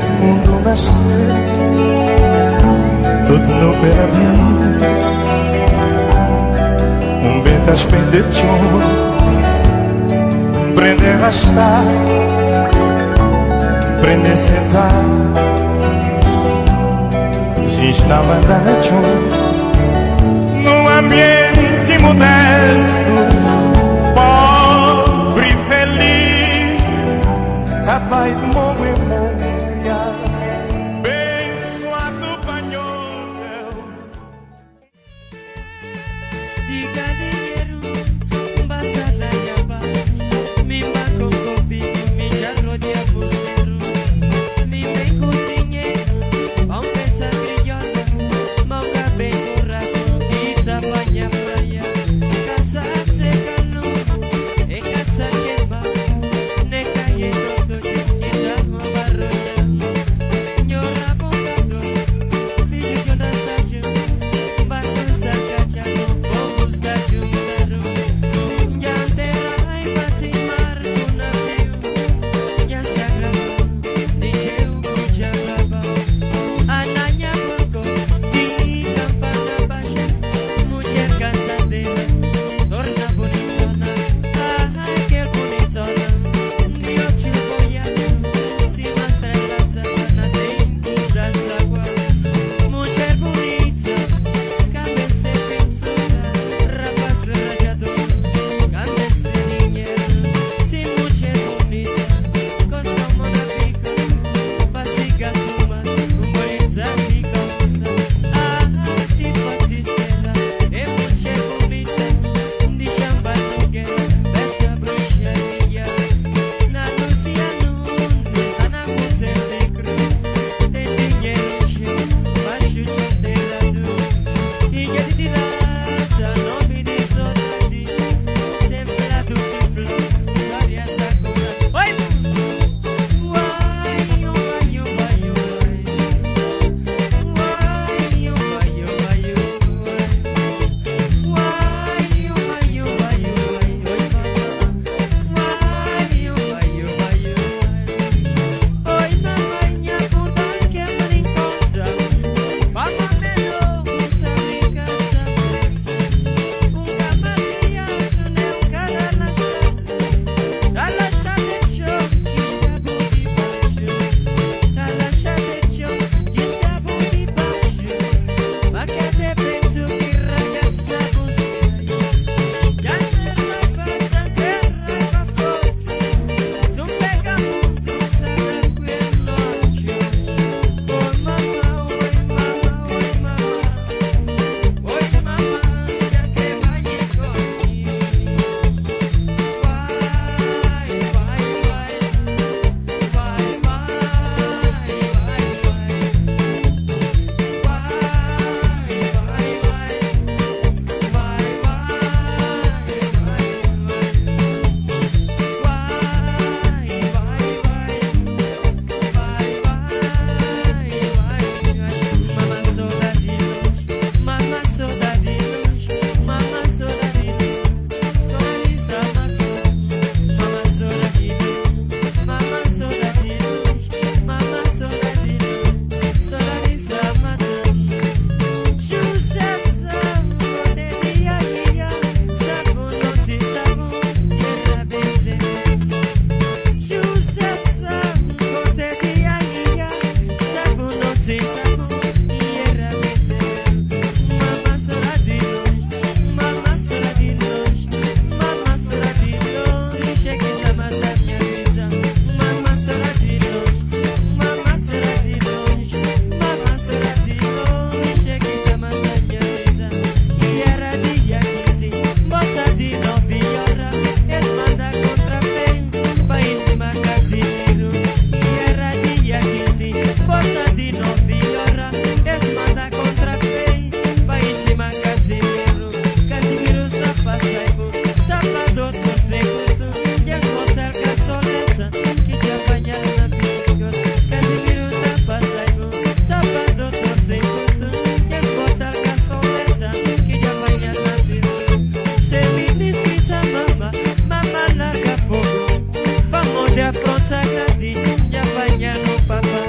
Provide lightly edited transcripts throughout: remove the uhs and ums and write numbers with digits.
esse mundo nascer, tudo no peladinho, bentas pendechon, prende arrastar, prende sentar, giz na bandana chon, num ambiente modesto, pobre e feliz, tá pai de mon e mon criado, abençoado Panhol Deus. Diga dinheiro, batalha e abaixo, me marcou comigo, me jarrou de abuseiro, me vem com dinheiro, pão pensa criolla, mal cabem com razão, que tapanha praia, casa seca no, e casa queima, ne caie todo, que dá uma barroja, nhora bombador, filho de Anastácio, barco sacacha no povo está juntado, nhandeira ai bate mar no navio, nha sagrado, DJ cuja brava, ananya burgo, di campana baixa, mulher cantadeira, torna bonitona, ai que bonitona, mio chupoiato, si mastrelazza, na dentro das águas, mulher bonita, cabeça de pensora, rapaz rajador, cabeça de dinheiro, si mulher bonita, coisa monafica, fasiga tumas, bonita e gosta, simpaticela, é mulher bonita, de chamba nogueira, pesca bruxaria, na Luciano, está na Monte de Cruz, tem dinheiro cheio, baixo de telado, e que de tirada, nome de saudade, temperado de flor, história sacona. Oi! Uai, uai, uai, uai, uai. Uai, uai, uai, uai, uai. Uai, uai, uai, uai, oi, mamã. Uai, uai, uai, uai. Oi, mamãe, acordar que ela me encontra. Vamos melhor, muita brincadeira. Maria, tu não cara na chave. Dá la chave de show, que está bom de baixo. Dá la chave de show, que está bom de baixo. Mas que de penso que ragaça você. Já terra passa, terra forte. São pega muito, sabe que é noite. Oi, mamã, oi, mamã, oi, mamã. Oi, mamã, já que vai comigo. Vai, vai, vai. Vai, vai, vai, vai. Vai, vai, vai. Vai, Mamã saudade longe, mamã saudade longe, mamã saudade longe, Sorarisa matou. Mamã saudade longe, mamã saudade longe, mamã saudade longe, Sorarisa matou. José Sambo de dia a dia, Sambo noite Sambo, tierra benze. José Sambo de dia a dia, Sambo noite Sambo, tierra benze. Mamã saudade longe, mamã saudade longe, mamã saudade longe, cheguei a mais a minha vida. Mamã saudade longe, mamã saudade longe, mamã saudade longe, cheguei a mais a minha vida. E era dia 15, bota de 9 horas, eles mandam contra bem, país de Casimiro. E era dia 15, bota de 9 horas, eles mandam contra bem, país de Casimiro. Casimiro está passando, está falando com segundo, e as moças caçoleta, que te apanharam na piscina. Casimiro está passando, está falando com segundo, e as moças caçoleta, que te apanharam na piscina. Se me diz mamã, mamã larga fogo, vamos de afronta, e apanhar no papá.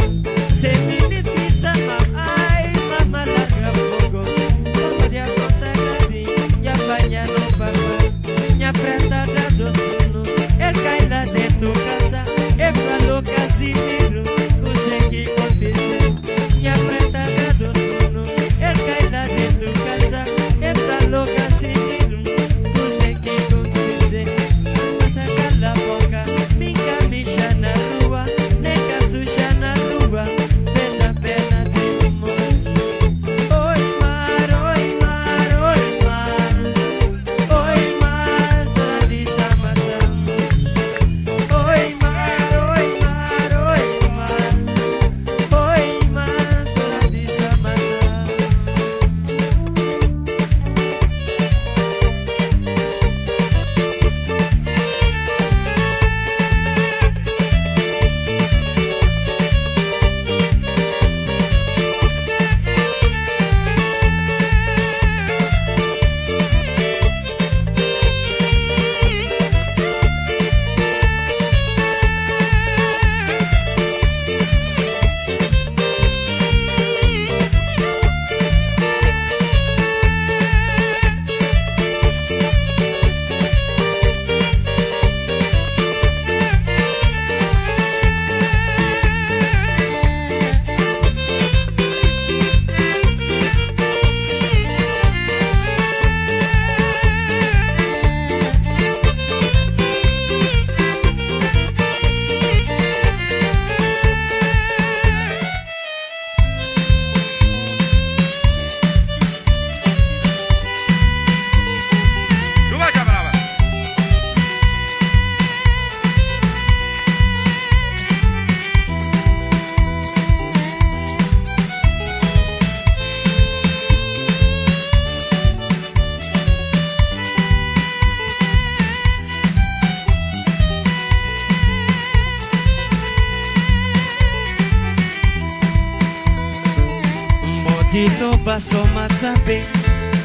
Modilo baso matsabe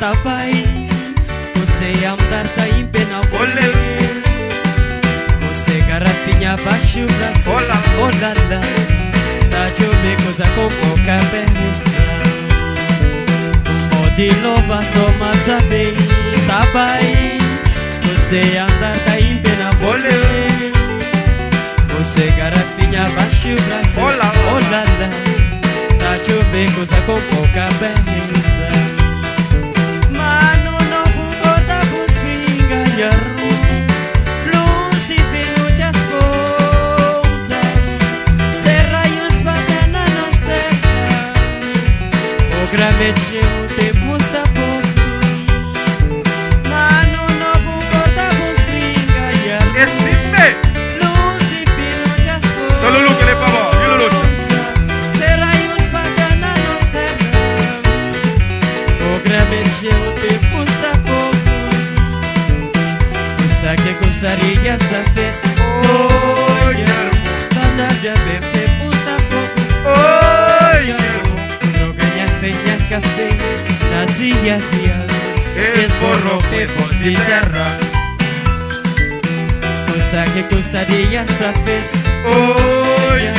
tabai Kose amdar ta impena Olé. Kose garrafinha baixo o braço Olá. Olala Tá jove coisa com pouca beleza Modilo baso matsabe tabai Kose amdar ta impena Olé. Kose garrafinha baixo o braço Olá. Olala Tá jove coisa com pouca beleza Mano no bucota bus pingalhar Luz e venujas conta Serraios bajana nos terra O gramete o tempo está pouco Mano no bucota bus pingalhar Esse me. Luz e venujas conta Tô Lulu, que ele falou. E Lulu? Serraios bajana nos terra O gramete o tempo está pouco Custa que gostaria esta vez Olha, nada bem tempo está pouco Olha. Não ganha feia café Na dia a dia Esborro que vos de terra Custa que gostaria esta vez Olha.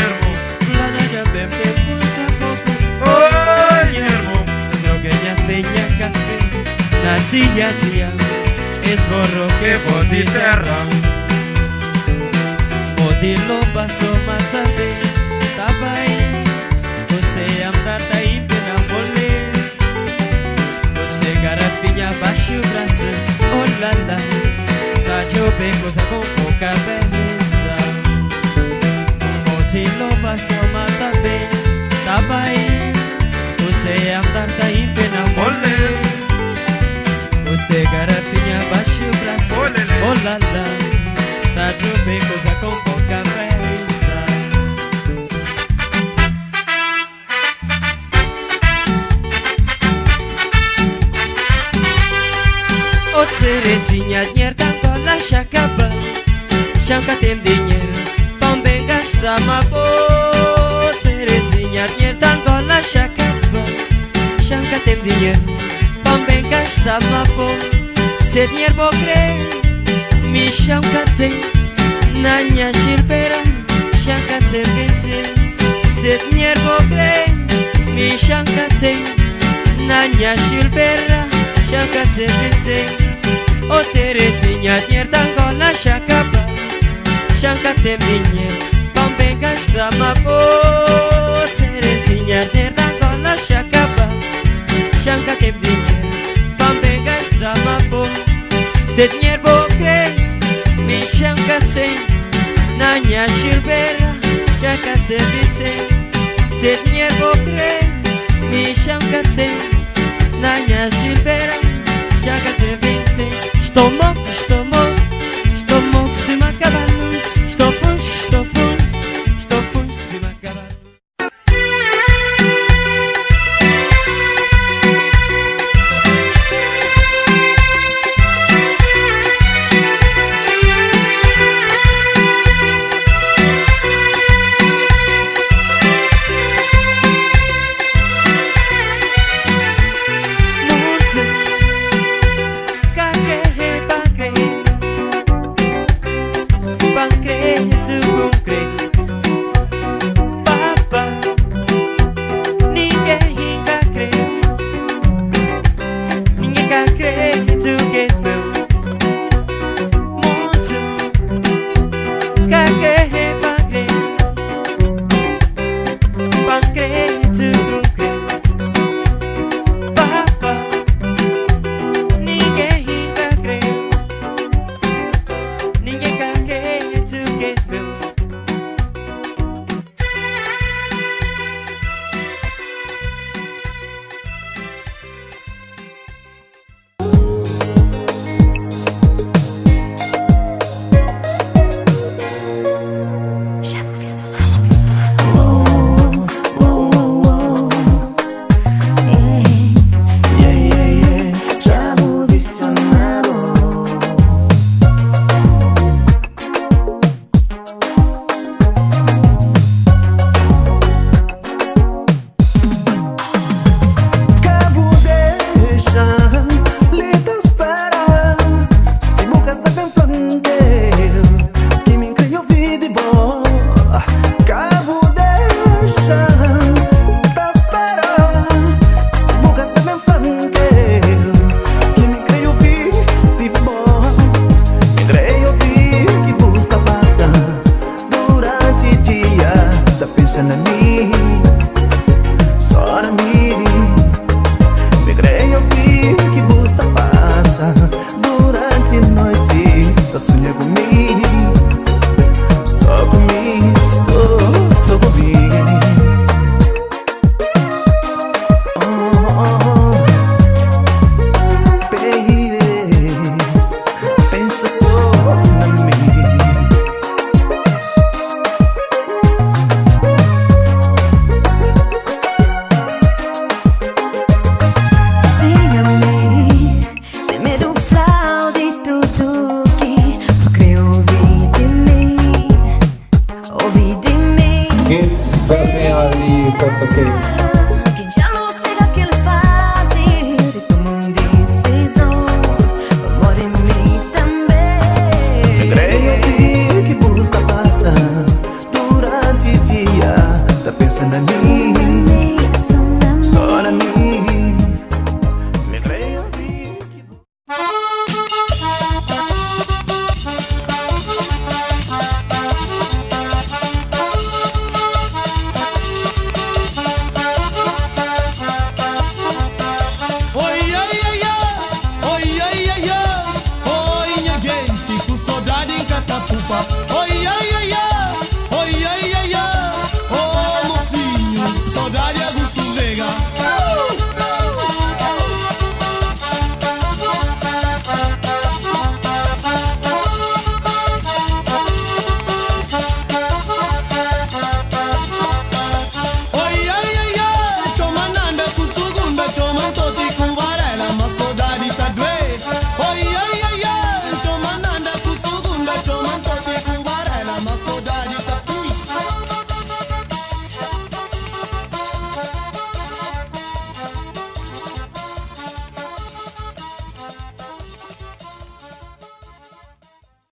Nada bem tempo está pouco Olha. Drogueira feia café Na dia a dia Esborro que vos de terra Modilo baso matsabe Tabai Você andar tá impena mole Você garrafinha baixo o braço Olala Tá jove coisa com pouca beleza Modilo baso matsabe Tabai Você andar tá impena mole Você garrafinha baixo o braço Olele. Olala Tá jove coisa com pouca beleza Ô Terezinha, dinheiro da cola já acaba Já nunca tem dinheiro Também gasta uma boa Terezinha, dinheiro da cola já acaba Já nunca tem dinheiro Também gasta uma boa Se dinheiro vou crer Me chama tem Na minha gilbeira Já nunca tem vinte Se dinheiro vou crer Me chama tem Na minha gilbeira Já nunca tem vinte Ô Terezinha, dinheiro da Angola já acaba Já nunca tem dinheiro Também gasta uma boa Terezinha, dinheiro da Angola já acaba Já nunca tem dinheiro Também gasta uma boa Se dinheiro vou crer Me chama tem Na minha gilbeira Já nunca tem vinte Se dinheiro vou crer Me chama tem Na minha gilbeira Já nunca tem vinte Estou moco, se me acabando Estou fundo, se me acabando Monte, caguei pra crer pensando em mim, só em mim. Me creio ouvir que você passa durante a noite. Tá sonhando comigo, só comigo, só comigo. Que já não chega aquele fase de tomar decisão. Amor em mim também. Me creio que você passa durante o dia. Tá pensando em mim,